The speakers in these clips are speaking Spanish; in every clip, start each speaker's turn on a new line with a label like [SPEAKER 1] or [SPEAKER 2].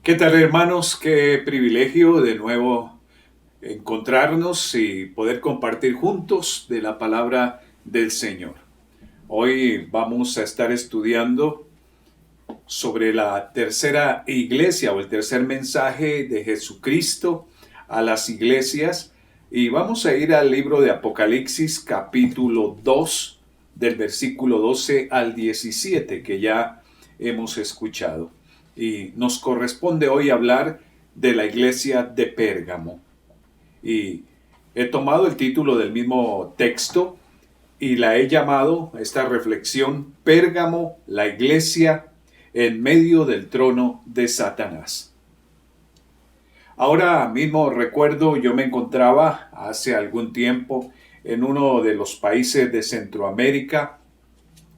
[SPEAKER 1] ¿Qué tal, hermanos? Qué privilegio de nuevo encontrarnos y poder compartir juntos de la palabra del Señor. Hoy vamos a estar estudiando sobre la tercera iglesia o el tercer mensaje de Jesucristo a las iglesias y vamos a ir al libro de Apocalipsis capítulo 2 del versículo 12 al 17 que ya hemos escuchado. Y nos corresponde hoy hablar de la iglesia de Pérgamo. Y he tomado el título del mismo texto y la he llamado, esta reflexión, Pérgamo, la iglesia en medio del trono de Satanás. Ahora mismo recuerdo, yo me encontraba hace algún tiempo en uno de los países de Centroamérica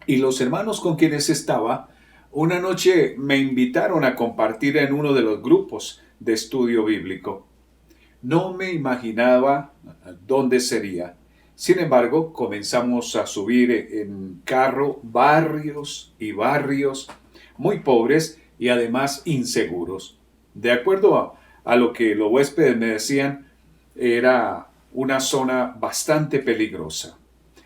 [SPEAKER 1] y los hermanos con quienes estaba, una noche me invitaron a compartir en uno de los grupos de estudio bíblico. No me imaginaba dónde sería. Sin embargo, comenzamos a subir en carro barrios y barrios muy pobres y además inseguros. De acuerdo a lo que los huéspedes me decían, era una zona bastante peligrosa.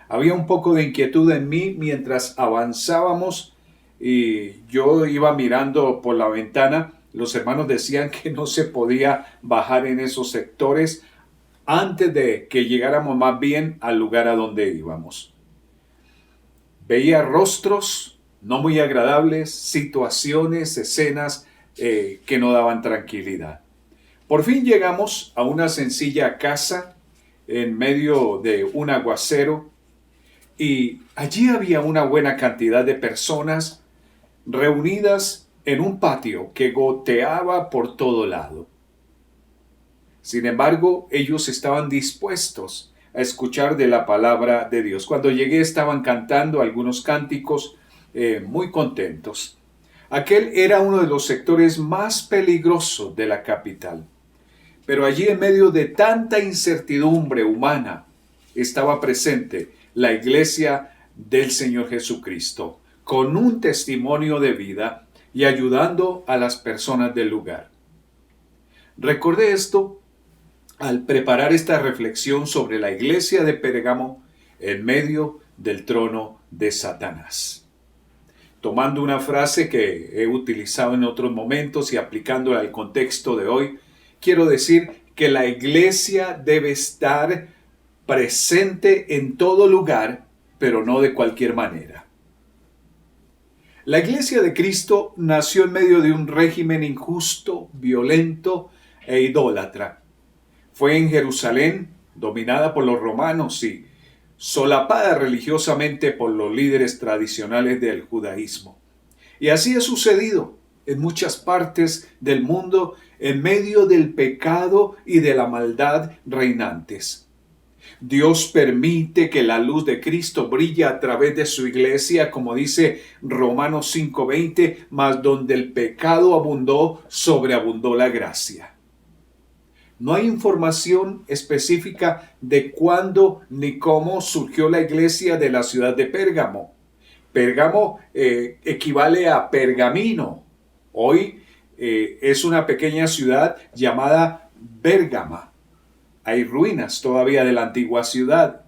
[SPEAKER 1] Había un poco de inquietud en mí mientras avanzábamos y yo iba mirando por la ventana. Los hermanos decían que no se podía bajar en esos sectores antes de que llegáramos más bien al lugar a donde íbamos. Veía rostros no muy agradables, situaciones, escenas que no daban tranquilidad. Por fin llegamos a una sencilla casa en medio de un aguacero y allí había una buena cantidad de personas reunidas en un patio que goteaba por todo lado. Sin embargo, ellos estaban dispuestos a escuchar de la palabra de Dios. Cuando llegué estaban cantando algunos cánticos muy contentos. Aquel era uno de los sectores más peligrosos de la capital. Pero allí en medio de tanta incertidumbre humana estaba presente la iglesia del Señor Jesucristo, con un testimonio de vida y ayudando a las personas del lugar. Recordé esto al preparar esta reflexión sobre la iglesia de Pérgamo en medio del trono de Satanás. Tomando una frase que he utilizado en otros momentos y aplicándola al contexto de hoy, quiero decir que la iglesia debe estar presente en todo lugar, pero no de cualquier manera. La iglesia de Cristo nació en medio de un régimen injusto, violento e idólatra. Fue en Jerusalén, dominada por los romanos y solapada religiosamente por los líderes tradicionales del judaísmo. Y así ha sucedido en muchas partes del mundo en medio del pecado y de la maldad reinantes. Dios permite que la luz de Cristo brille a través de su iglesia, como dice Romanos 5:20, mas donde el pecado abundó, sobreabundó la gracia. No hay información específica de cuándo ni cómo surgió la iglesia de la ciudad de Pérgamo. Pérgamo equivale a pergamino. Hoy es una pequeña ciudad llamada Bérgama. Hay ruinas todavía de la antigua ciudad.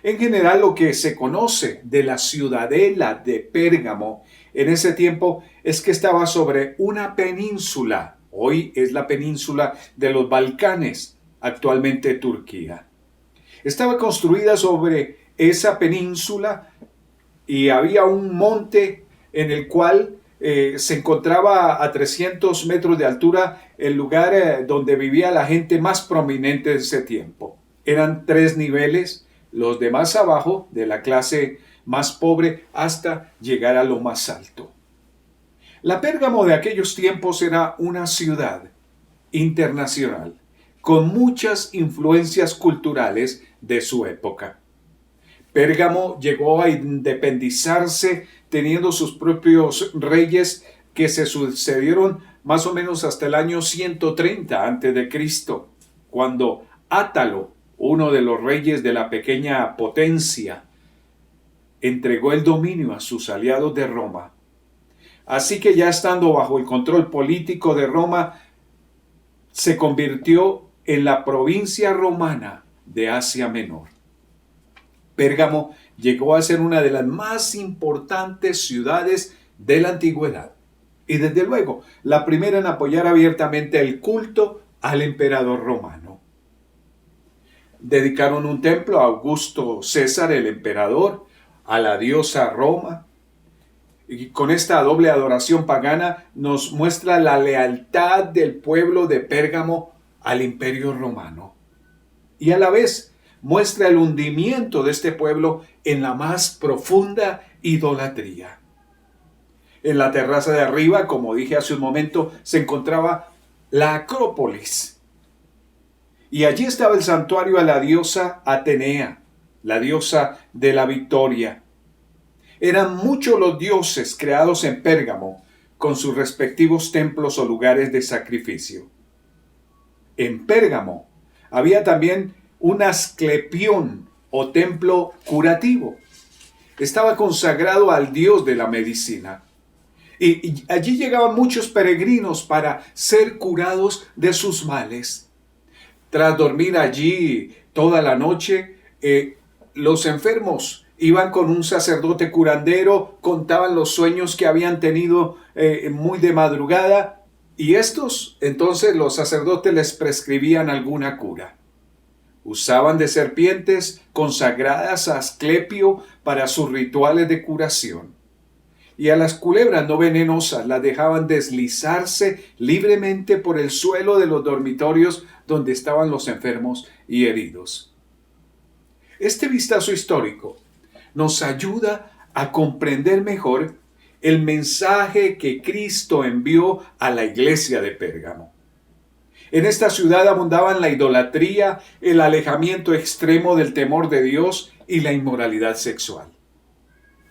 [SPEAKER 1] En general, lo que se conoce de la ciudadela de Pérgamo en ese tiempo es que estaba sobre una península. Hoy es la península de los Balcanes, actualmente Turquía. Estaba construida sobre esa península y había un monte en el cual se encontraba a 300 metros de altura el lugar donde vivía la gente más prominente de ese tiempo. Eran 3 niveles, los de más abajo, de la clase más pobre, hasta llegar a lo más alto. La Pérgamo de aquellos tiempos era una ciudad internacional, con muchas influencias culturales de su época. Pérgamo llegó a independizarse teniendo sus propios reyes que se sucedieron más o menos hasta el año 130 a.C., cuando Átalo, uno de los reyes de la pequeña potencia, entregó el dominio a sus aliados de Roma. Así que ya estando bajo el control político de Roma, se convirtió en la provincia romana de Asia Menor. Pérgamo llegó a ser una de las más importantes ciudades de la antigüedad y desde luego la primera en apoyar abiertamente el culto al emperador romano. Dedicaron un templo a Augusto César, el emperador, a la diosa Roma. Y con esta doble adoración pagana nos muestra la lealtad del pueblo de Pérgamo al imperio romano. Y a la vez muestra el hundimiento de este pueblo en la más profunda idolatría. En la terraza de arriba, como dije hace un momento, se encontraba la Acrópolis. Y allí estaba el santuario a la diosa Atenea, la diosa de la victoria. Eran muchos los dioses creados en Pérgamo, con sus respectivos templos o lugares de sacrificio. En Pérgamo había también un Asclepión o templo curativo. Estaba consagrado al dios de la medicina. Y allí llegaban muchos peregrinos para ser curados de sus males. Tras dormir allí toda la noche, los enfermos iban con un sacerdote curandero, contaban los sueños que habían tenido muy de madrugada, y entonces los sacerdotes les prescribían alguna cura. Usaban de serpientes consagradas a Asclepio para sus rituales de curación. Y a las culebras no venenosas las dejaban deslizarse libremente por el suelo de los dormitorios donde estaban los enfermos y heridos. Este vistazo histórico nos ayuda a comprender mejor el mensaje que Cristo envió a la iglesia de Pérgamo. En esta ciudad abundaban la idolatría, el alejamiento extremo del temor de Dios y la inmoralidad sexual.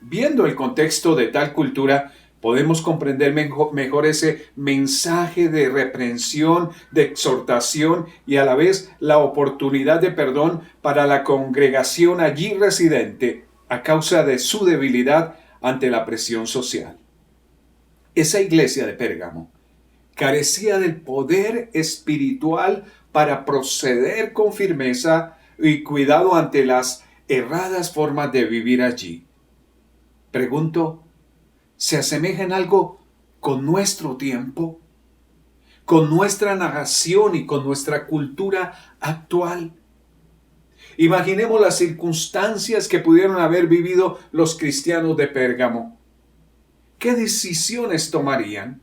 [SPEAKER 1] Viendo el contexto de tal cultura, podemos comprender mejor ese mensaje de reprensión, de exhortación y a la vez la oportunidad de perdón para la congregación allí residente a causa de su debilidad ante la presión social. Esa iglesia de Pérgamo carecía del poder espiritual para proceder con firmeza y cuidado ante las erradas formas de vivir allí. Pregunto, ¿se asemeja en algo con nuestro tiempo, con nuestra nación y con nuestra cultura actual? Imaginemos las circunstancias que pudieron haber vivido los cristianos de Pérgamo. ¿Qué decisiones tomarían?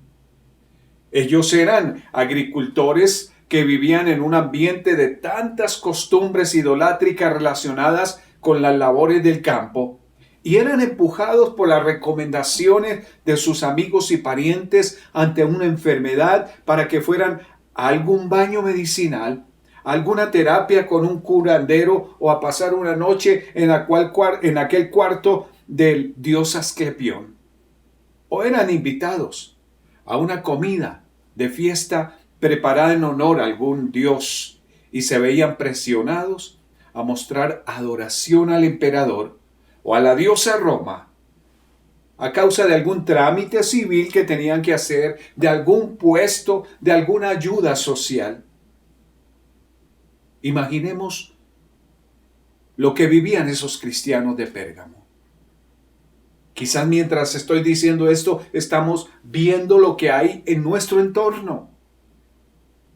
[SPEAKER 1] Ellos eran agricultores que vivían en un ambiente de tantas costumbres idolátricas relacionadas con las labores del campo y eran empujados por las recomendaciones de sus amigos y parientes ante una enfermedad para que fueran a algún baño medicinal, a alguna terapia con un curandero o a pasar una noche en aquel cuarto del dios Asclepión. O eran invitados a una comida de fiesta preparada en honor a algún dios y se veían presionados a mostrar adoración al emperador o a la diosa Roma a causa de algún trámite civil que tenían que hacer, de algún puesto, de alguna ayuda social. Imaginemos lo que vivían esos cristianos de Pérgamo. Quizás mientras estoy diciendo esto, estamos viendo lo que hay en nuestro entorno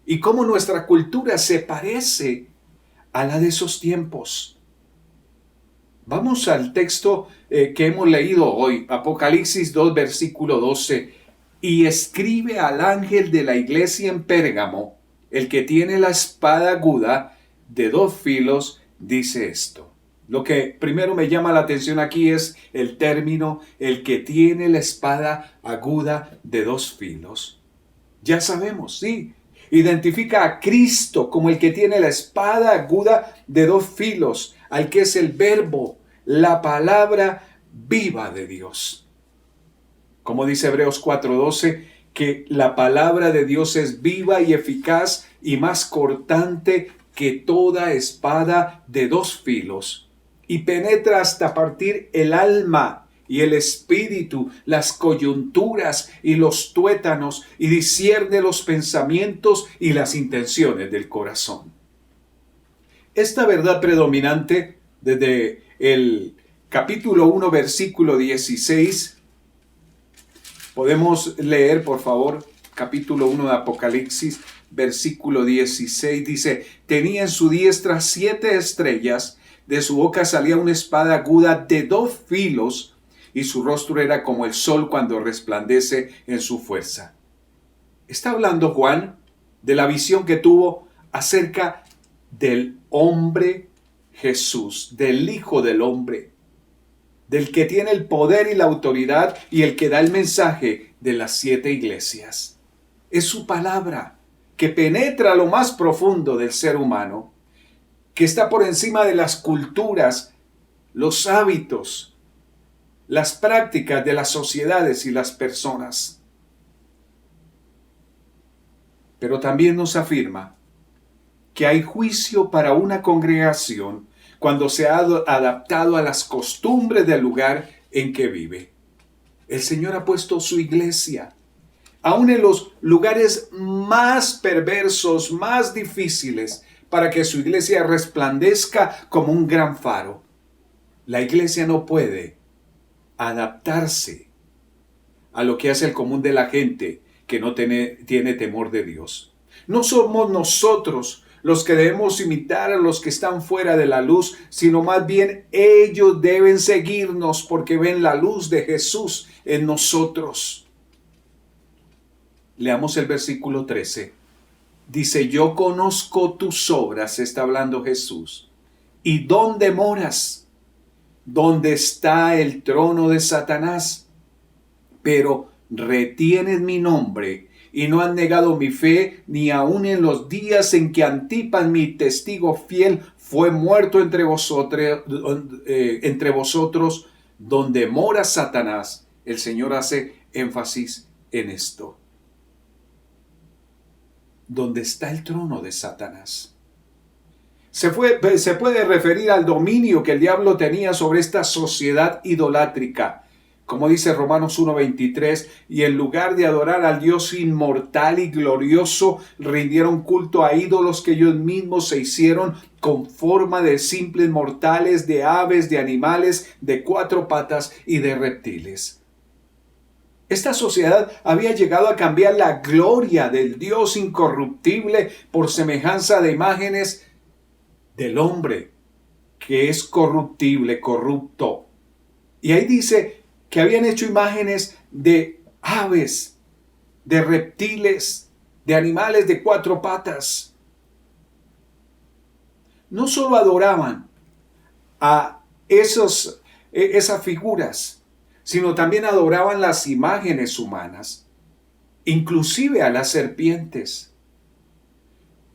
[SPEAKER 1] y cómo nuestra cultura se parece a la de esos tiempos. Vamos al texto que hemos leído hoy, Apocalipsis 2, versículo 12. Y escribe al ángel de la iglesia en Pérgamo, el que tiene la espada aguda de 2 filos, dice esto. Lo que primero me llama la atención aquí es el término, el que tiene la espada aguda de 2 filos. Ya sabemos, sí, identifica a Cristo como el que tiene la espada aguda de 2 filos, al que es el verbo, la palabra viva de Dios. Como dice Hebreos 4:12, que la palabra de Dios es viva y eficaz y más cortante que toda espada de 2 filos y penetra hasta partir el alma y el espíritu, las coyunturas y los tuétanos, y discierne los pensamientos y las intenciones del corazón. Esta verdad predominante desde el capítulo 1, versículo 16, podemos leer, por favor, capítulo 1 de Apocalipsis, versículo 16, dice: tenía en su diestra 7 estrellas, de su boca salía una espada aguda de 2 filos, y su rostro era como el sol cuando resplandece en su fuerza. Está hablando Juan de la visión que tuvo acerca del hombre Jesús, del Hijo del Hombre, del que tiene el poder y la autoridad y el que da el mensaje de las 7 iglesias. Es su palabra que penetra lo más profundo del ser humano, que está por encima de las culturas, los hábitos, las prácticas de las sociedades y las personas. Pero también nos afirma que hay juicio para una congregación cuando se ha adaptado a las costumbres del lugar en que vive. El Señor ha puesto su iglesia, aún en los lugares más perversos, más difíciles, para que su iglesia resplandezca como un gran faro. La iglesia no puede adaptarse a lo que hace el común de la gente que no tiene temor de Dios. No somos nosotros los que debemos imitar a los que están fuera de la luz, sino más bien ellos deben seguirnos porque ven la luz de Jesús en nosotros. Leamos el versículo 13. Dice: yo conozco tus obras, está hablando Jesús, y dónde moras, donde está el trono de Satanás, pero retienes mi nombre y no han negado mi fe, ni aun en los días en que Antipas, mi testigo fiel, fue muerto entre vosotros, donde mora Satanás. El Señor hace énfasis en esto. Donde está el trono de Satanás. Se puede referir al dominio que el diablo tenía sobre esta sociedad idolátrica. Como dice Romanos 1:23, y en lugar de adorar al Dios inmortal y glorioso, rindieron culto a ídolos que ellos mismos se hicieron con forma de simples mortales, de aves, de animales, de 4 patas y de reptiles. Esta sociedad había llegado a cambiar la gloria del Dios incorruptible por semejanza de imágenes del hombre, que es corruptible, corrupto. Y ahí dice que habían hecho imágenes de aves, de reptiles, de animales de 4 patas. No solo adoraban a esas figuras, sino también adoraban las imágenes humanas, inclusive a las serpientes.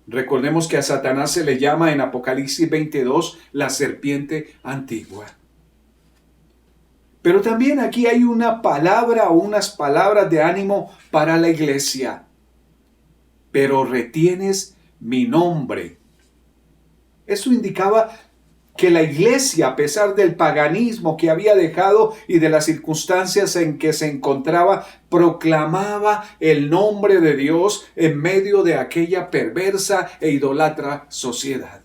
[SPEAKER 1] Recordemos que a Satanás se le llama en Apocalipsis 22 la serpiente antigua. Pero también aquí hay una palabra o unas palabras de ánimo para la iglesia. Pero retienes mi nombre. Eso indicaba que la iglesia, a pesar del paganismo que había dejado y de las circunstancias en que se encontraba, proclamaba el nombre de Dios en medio de aquella perversa e idólatra sociedad.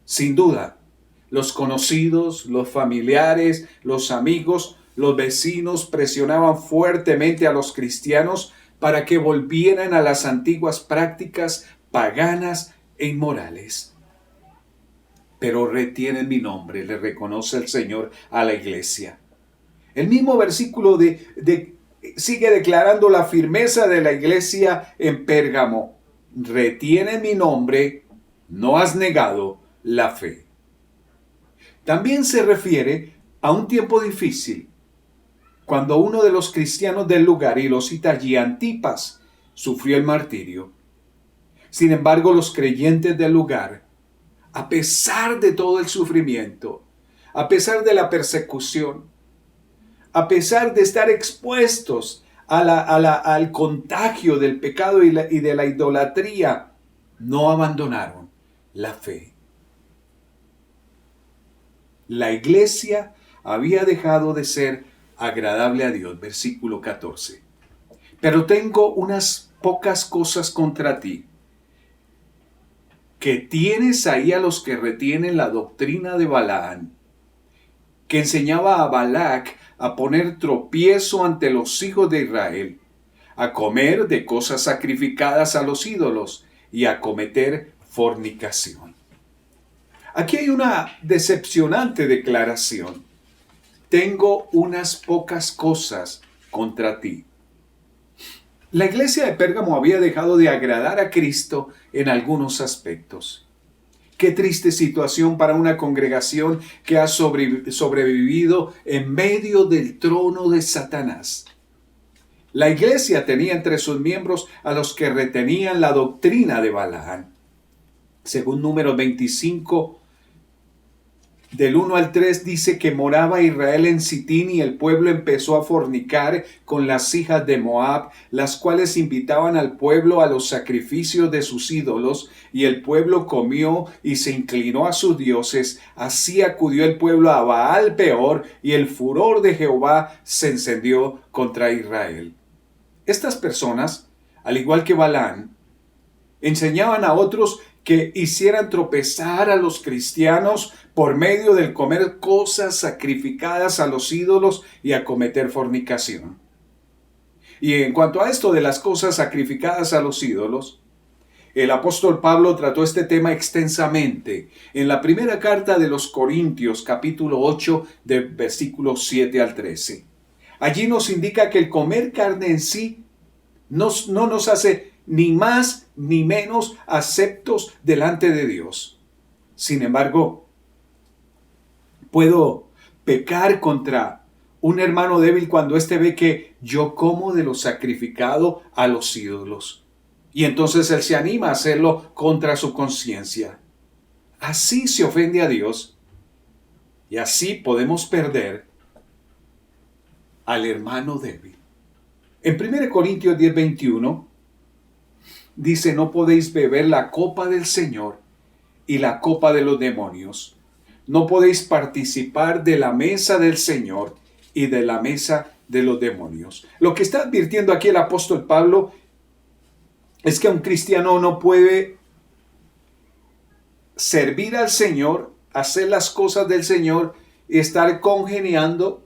[SPEAKER 1] Sin duda, los conocidos, los familiares, los amigos, los vecinos presionaban fuertemente a los cristianos para que volvieran a las antiguas prácticas paganas e inmorales. Pero retienen mi nombre, le reconoce el Señor a la iglesia. El mismo versículo sigue declarando la firmeza de la iglesia en Pérgamo. Retienen mi nombre, no has negado la fe. También se refiere a un tiempo difícil, cuando uno de los cristianos del lugar, y lo cita allí, Antipas, sufrió el martirio. Sin embargo, los creyentes del lugar, a pesar de todo el sufrimiento, a pesar de la persecución, a pesar de estar expuestos al contagio del pecado y de la idolatría, no abandonaron la fe. La iglesia había dejado de ser agradable a Dios. Versículo 14. Pero tengo unas pocas cosas contra ti, que tienes ahí a los que retienen la doctrina de Balaam, que enseñaba a Balac a poner tropiezo ante los hijos de Israel, a comer de cosas sacrificadas a los ídolos y a cometer fornicación. Aquí hay una decepcionante declaración. Tengo unas pocas cosas contra ti. La iglesia de Pérgamo había dejado de agradar a Cristo en algunos aspectos. Qué triste situación para una congregación que ha sobrevivido en medio del trono de Satanás. La iglesia tenía entre sus miembros a los que retenían la doctrina de Balaam. Según Números 25, del 1 al 3, dice que moraba Israel en Sitín y el pueblo empezó a fornicar con las hijas de Moab, las cuales invitaban al pueblo a los sacrificios de sus ídolos, y el pueblo comió y se inclinó a sus dioses. Así acudió el pueblo a Baal Peor, y el furor de Jehová se encendió contra Israel. Estas personas, al igual que Balaam, enseñaban a otros que hicieran tropezar a los cristianos por medio del comer cosas sacrificadas a los ídolos y a cometer fornicación. Y en cuanto a esto de las cosas sacrificadas a los ídolos, el apóstol Pablo trató este tema extensamente en la primera carta de los Corintios, capítulo 8, de versículos 7 al 13. Allí nos indica que el comer carne en sí no nos hace ni más ni menos aceptos delante de Dios. Sin embargo, puedo pecar contra un hermano débil cuando éste ve que yo como de lo sacrificado a los ídolos. Y entonces él se anima a hacerlo contra su conciencia. Así se ofende a Dios y así podemos perder al hermano débil. En 1 Corintios 10:21 dice: no podéis beber la copa del Señor y la copa de los demonios. No podéis participar de la mesa del Señor y de la mesa de los demonios. Lo que está advirtiendo aquí el apóstol Pablo es que un cristiano no puede servir al Señor, hacer las cosas del Señor y estar congeniando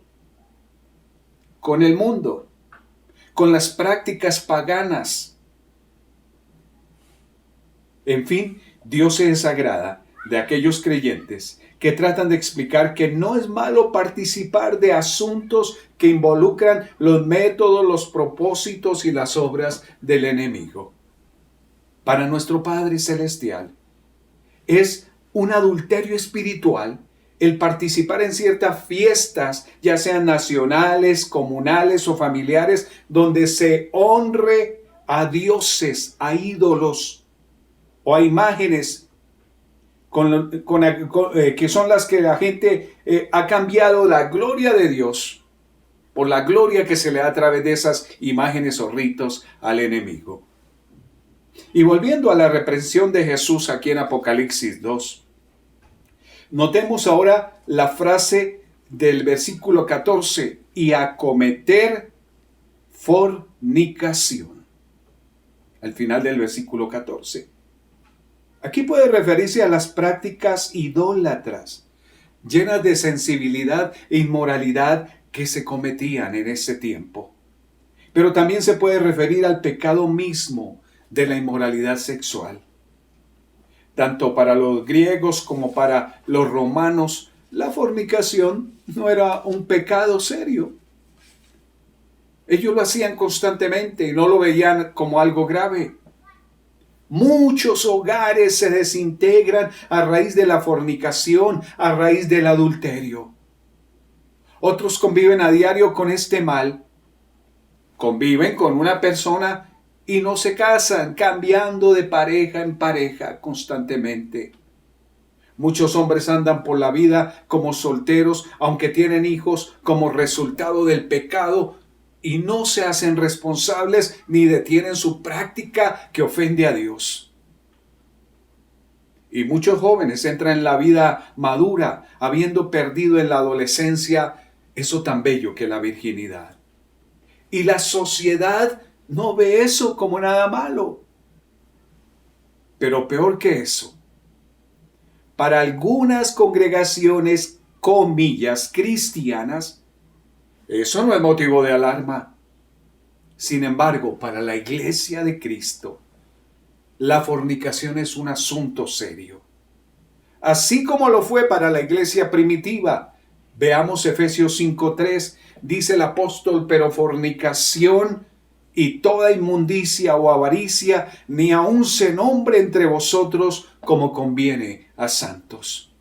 [SPEAKER 1] con el mundo, con las prácticas paganas. En fin, Dios se desagrada de aquellos creyentes que tratan de explicar que no es malo participar de asuntos que involucran los métodos, los propósitos y las obras del enemigo. Para nuestro Padre Celestial es un adulterio espiritual el participar en ciertas fiestas, ya sean nacionales, comunales o familiares, donde se honre a dioses, a ídolos o a imágenes que son las que la gente ha cambiado la gloria de Dios por la gloria que se le da a través de esas imágenes o ritos al enemigo. Y volviendo a la reprensión de Jesús aquí en Apocalipsis 2, notemos ahora la frase del versículo 14, y a cometer fornicación. Al final del versículo 14. Aquí puede referirse a las prácticas idólatras, llenas de sensibilidad e inmoralidad que se cometían en ese tiempo. Pero también se puede referir al pecado mismo de la inmoralidad sexual. Tanto para los griegos como para los romanos, la fornicación no era un pecado serio. Ellos lo hacían constantemente y no lo veían como algo grave. Muchos hogares se desintegran a raíz de la fornicación, a raíz del adulterio. Otros conviven a diario con este mal. Conviven con una persona y no se casan, cambiando de pareja en pareja constantemente. Muchos hombres andan por la vida como solteros, aunque tienen hijos, como resultado del pecado, y no se hacen responsables ni detienen su práctica que ofende a Dios. Y muchos jóvenes entran en la vida madura habiendo perdido en la adolescencia eso tan bello que es la virginidad. Y la sociedad no ve eso como nada malo. Pero peor que eso, para algunas congregaciones, comillas, cristianas, eso no es motivo de alarma. Sin embargo, para la iglesia de Cristo, la fornicación es un asunto serio. Así como lo fue para la iglesia primitiva. Veamos Efesios 5:3, dice el apóstol, pero fornicación y toda inmundicia o avaricia, ni aun se nombre entre vosotros como conviene a santos.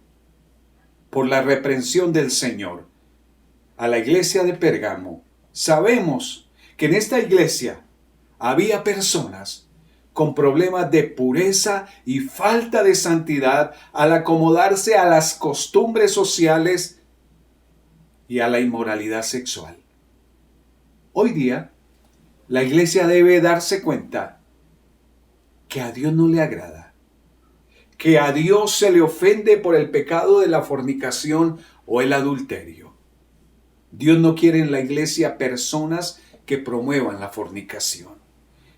[SPEAKER 1] Por la reprensión del Señor a la iglesia de Pérgamo, sabemos que en esta iglesia había personas con problemas de pureza y falta de santidad al acomodarse a las costumbres sociales y a la inmoralidad sexual. Hoy día, la iglesia debe darse cuenta que a Dios no le agrada, que a Dios se le ofende por el pecado de la fornicación o el adulterio. Dios no quiere en la iglesia personas que promuevan la fornicación,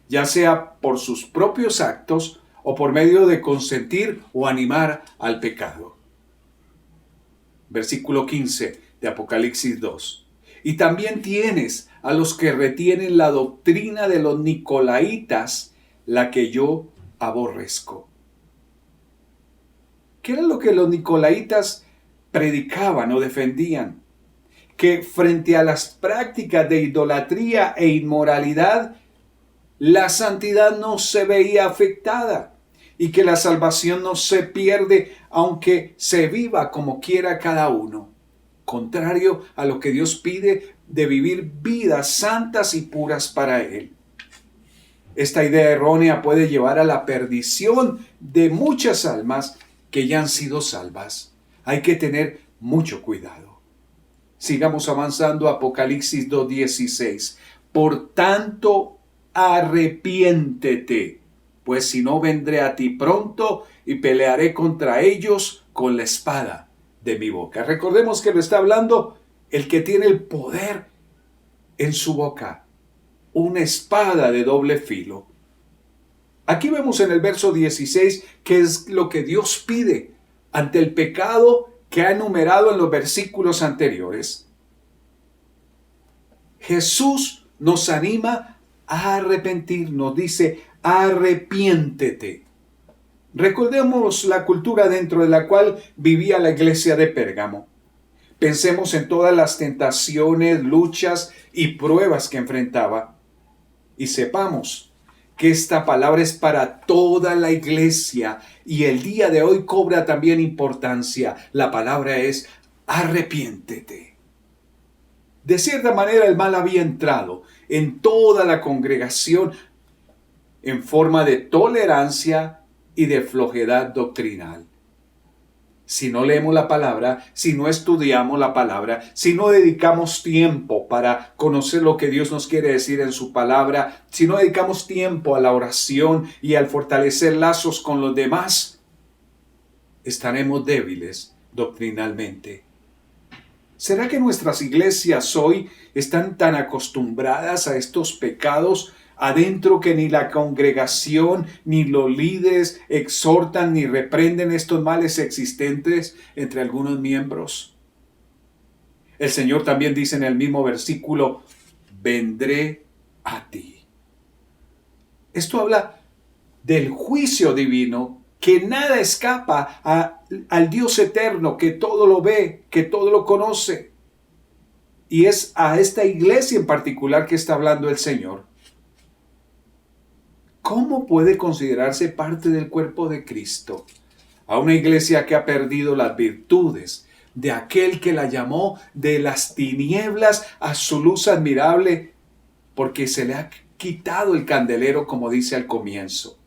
[SPEAKER 1] ya sea por sus propios actos o por medio de consentir o animar al pecado. Versículo 15 de Apocalipsis 2. Y también tienes a los que retienen la doctrina de los nicolaitas, la que yo aborrezco. ¿Qué era lo que los nicolaitas predicaban o defendían? Que frente a las prácticas de idolatría e inmoralidad, la santidad no se veía afectada y que la salvación no se pierde aunque se viva como quiera cada uno. Contrario a lo que Dios pide de vivir vidas santas y puras para Él. Esta idea errónea puede llevar a la perdición de muchas almas que ya han sido salvas. Hay que tener mucho cuidado. Sigamos avanzando, Apocalipsis 2:16. Por tanto, arrepiéntete, pues si no vendré a ti pronto y pelearé contra ellos con la espada de mi boca. Recordemos que lo está hablando el que tiene el poder en su boca, una espada de doble filo. Aquí vemos en el verso 16 qué es lo que Dios pide ante el pecado que ha enumerado en los versículos anteriores. Jesús nos anima a arrepentirnos, dice, arrepiéntete. Recordemos la cultura dentro de la cual vivía la iglesia de Pérgamo. Pensemos en todas las tentaciones, luchas y pruebas que enfrentaba. Y sepamos que esta palabra es para toda la iglesia y el día de hoy cobra también importancia. La palabra es arrepiéntete. De cierta manera el mal había entrado en toda la congregación en forma de tolerancia y de flojedad doctrinal. Si no leemos la palabra, si no estudiamos la palabra, si no dedicamos tiempo para conocer lo que Dios nos quiere decir en su palabra, si no dedicamos tiempo a la oración y al fortalecer lazos con los demás, estaremos débiles doctrinalmente. ¿Será que nuestras iglesias hoy están tan acostumbradas a estos pecados adentro que ni la congregación ni los líderes exhortan ni reprenden estos males existentes entre algunos miembros? El Señor también dice en el mismo versículo, vendré a ti. Esto habla del juicio divino, que nada escapa al Dios eterno, que todo lo ve, que todo lo conoce. Y es a esta iglesia en particular que está hablando el Señor. ¿Cómo puede considerarse parte del cuerpo de Cristo a una iglesia que ha perdido las virtudes de aquel que la llamó de las tinieblas a su luz admirable, porque se le ha quitado el candelero, como dice al comienzo?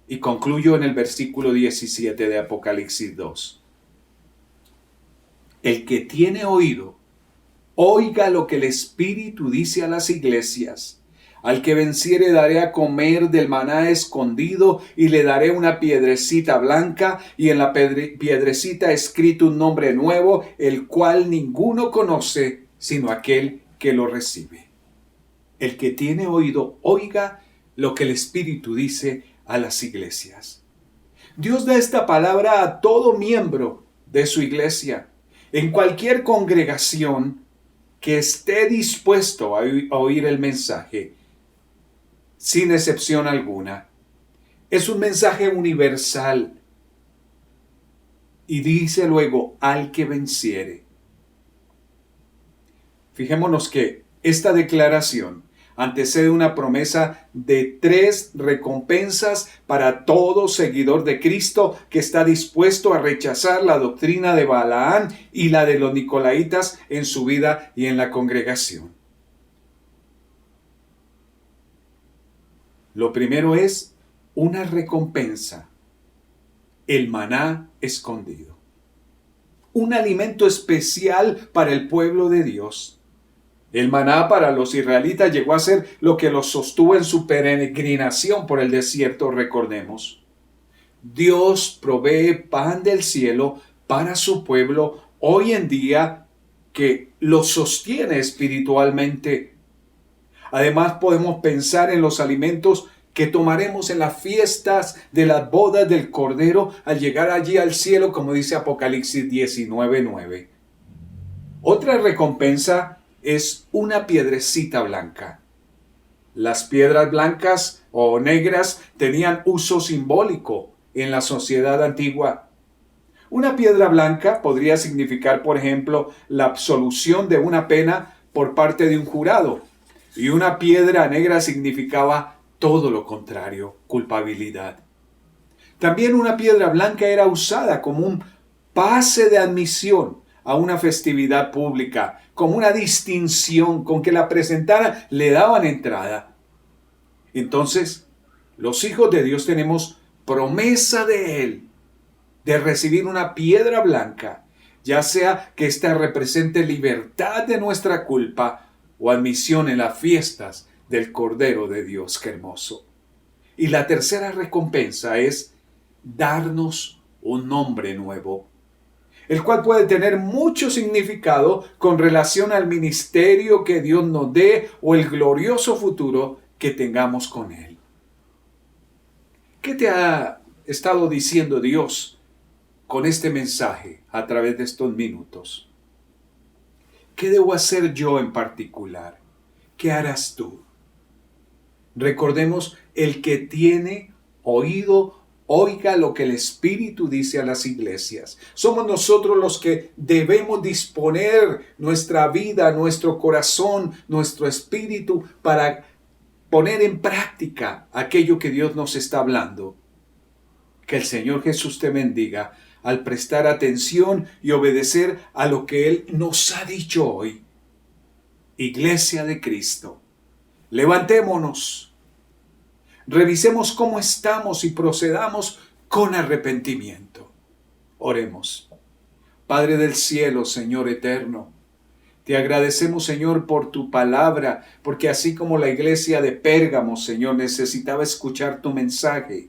[SPEAKER 1] Y concluyo en el versículo 17 de Apocalipsis 2. El que tiene oído, oiga lo que el Espíritu dice a las iglesias. Al que venciere daré a comer del maná escondido y le daré una piedrecita blanca y en la piedrecita escrito un nombre nuevo, el cual ninguno conoce sino aquel que lo recibe. El que tiene oído, oiga lo que el Espíritu dice a las iglesias. Dios da esta palabra a todo miembro de su iglesia, en cualquier congregación que esté dispuesto a oír el mensaje, sin excepción alguna. Es un mensaje universal. Y dice luego, al que venciere. Fijémonos que esta declaración antecede una promesa de 3 recompensas para todo seguidor de Cristo que está dispuesto a rechazar la doctrina de Balaán y la de los Nicolaitas en su vida y en la congregación. Lo primero es una recompensa, el maná escondido. Un alimento especial para el pueblo de Dios. El maná para los israelitas llegó a ser lo que los sostuvo en su peregrinación por el desierto, recordemos. Dios provee pan del cielo para su pueblo hoy en día que los sostiene espiritualmente. Además podemos pensar en los alimentos que tomaremos en las fiestas de las bodas del Cordero al llegar allí al cielo, como dice Apocalipsis 19:9. Otra recompensa es una piedrecita blanca. Las piedras blancas o negras tenían uso simbólico en la sociedad antigua. Una piedra blanca podría significar, por ejemplo, la absolución de una pena por parte de un jurado, y una piedra negra significaba todo lo contrario, culpabilidad. También una piedra blanca era usada como un pase de admisión a una festividad pública, como una distinción con que la presentaran, le daban entrada. Entonces, los hijos de Dios tenemos promesa de Él, de recibir una piedra blanca, ya sea que ésta represente libertad de nuestra culpa o admisión en las fiestas del Cordero de Dios. ¡Qué hermoso! Y la tercera recompensa es darnos un nombre nuevo, el cual puede tener mucho significado con relación al ministerio que Dios nos dé o el glorioso futuro que tengamos con Él. ¿Qué te ha estado diciendo Dios con este mensaje a través de estos minutos? ¿Qué debo hacer yo en particular? ¿Qué harás tú? Recordemos, el que tiene oído, oiga lo que el Espíritu dice a las iglesias. Somos nosotros los que debemos disponer nuestra vida, nuestro corazón, nuestro espíritu para poner en práctica aquello que Dios nos está hablando. Que el Señor Jesús te bendiga al prestar atención y obedecer a lo que Él nos ha dicho hoy. Iglesia de Cristo, levantémonos. Revisemos cómo estamos y procedamos con arrepentimiento. Oremos. Padre del cielo, Señor eterno, te agradecemos, Señor, por tu palabra, porque así como la iglesia de Pérgamo, Señor, necesitaba escuchar tu mensaje,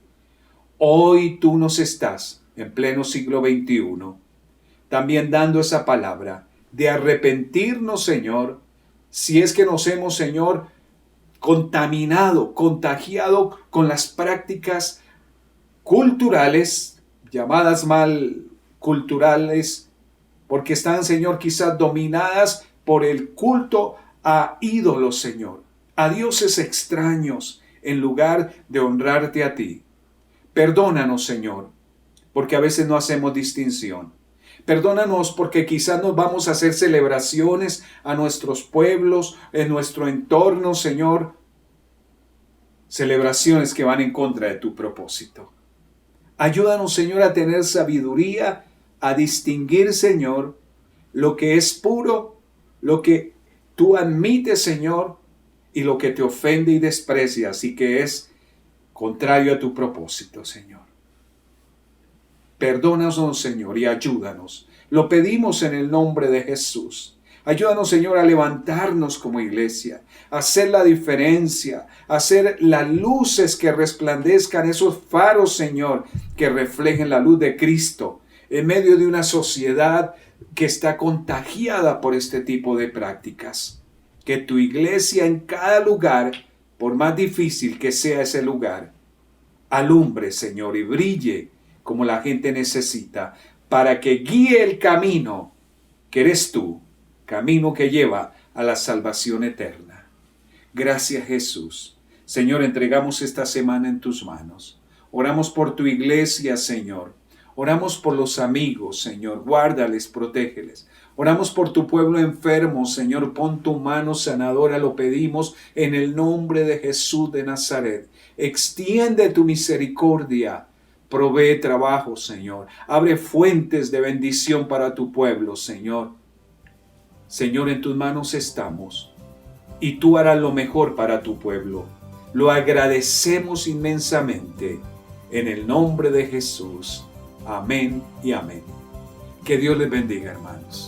[SPEAKER 1] hoy tú nos estás, en pleno siglo XXI, también dando esa palabra de arrepentirnos, Señor, si es que nos hemos, Señor, contaminado, contagiado con las prácticas culturales, llamadas mal culturales, porque están, Señor, quizás dominadas por el culto a ídolos, Señor, a dioses extraños, en lugar de honrarte a ti. Perdónanos, Señor, porque a veces no hacemos distinción. Perdónanos porque quizás nos vamos a hacer celebraciones a nuestros pueblos, en nuestro entorno, Señor. Celebraciones que van en contra de tu propósito. Ayúdanos, Señor, a tener sabiduría, a distinguir, Señor, lo que es puro, lo que tú admites, Señor, y lo que te ofende y desprecias y que es contrario a tu propósito, Señor. Perdónanos, Señor, y ayúdanos. Lo pedimos en el nombre de Jesús. Ayúdanos, Señor, a levantarnos como iglesia, a hacer la diferencia, a hacer las luces que resplandezcan, esos faros, Señor, que reflejen la luz de Cristo en medio de una sociedad que está contagiada por este tipo de prácticas. Que tu iglesia en cada lugar, por más difícil que sea ese lugar, alumbre, Señor, y brille como la gente necesita, para que guíe el camino que eres tú, camino que lleva a la salvación eterna. Gracias, Jesús. Señor, entregamos esta semana en tus manos. Oramos por tu iglesia, Señor. Oramos por los amigos, Señor. Guárdales, protégeles. Oramos por tu pueblo enfermo, Señor. Pon tu mano sanadora, lo pedimos en el nombre de Jesús de Nazaret. Extiende tu misericordia. Provee trabajo, Señor. Abre fuentes de bendición para tu pueblo, Señor. Señor, en tus manos estamos y tú harás lo mejor para tu pueblo. Lo agradecemos inmensamente en el nombre de Jesús. Amén y amén. Que Dios les bendiga, hermanos.